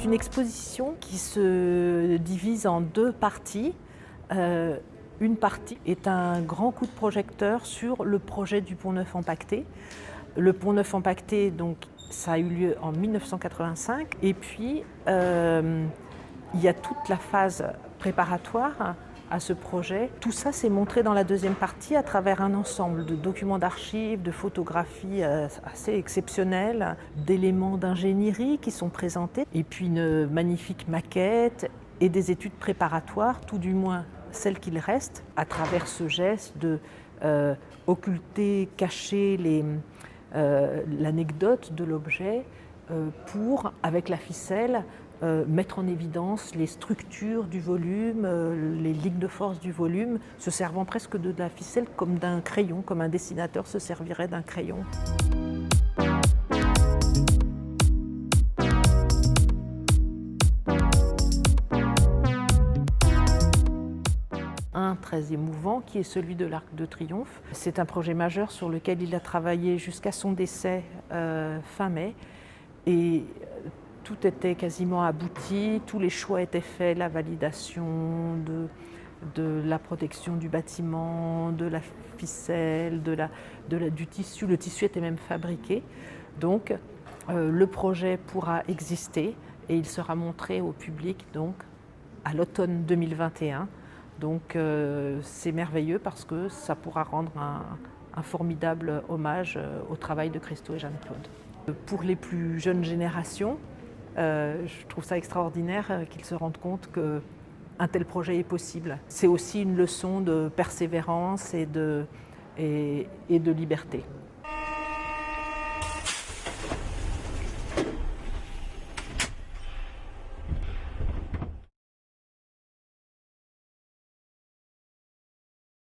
une exposition qui se divise en deux parties. Une partie est un grand coup de projecteur sur le projet du Pont-Neuf empaqueté. Le Pont-Neuf empaqueté, donc, ça a eu lieu en 1985. Et puis, il y a toute la phase préparatoire à ce projet. Tout ça s'est montré dans la deuxième partie à travers un ensemble de documents d'archives, de photographies assez exceptionnelles, d'éléments d'ingénierie qui sont présentés, et puis une magnifique maquette et des études préparatoires, tout du moins celles qu'il reste, à travers ce geste de occulter, cacher l'anecdote de l'objet pour, avec la ficelle, mettre en évidence les structures du volume, les lignes de force du volume, se servant presque de la ficelle comme d'un crayon, comme un dessinateur se servirait d'un crayon. Un très émouvant qui est celui de l'Arc de Triomphe. C'est un projet majeur sur lequel il a travaillé jusqu'à son décès fin mai. Et tout était quasiment abouti, tous les choix étaient faits, la validation de la protection du bâtiment, de la ficelle, du tissu. Le tissu était même fabriqué. Donc le projet pourra exister et il sera montré au public donc, à l'automne 2021. Donc c'est merveilleux parce que ça pourra rendre un formidable hommage au travail de Christo et Jeanne-Claude. Pour les plus jeunes générations, je trouve ça extraordinaire qu'ils se rendent compte qu'un tel projet est possible. C'est aussi une leçon de persévérance et de liberté.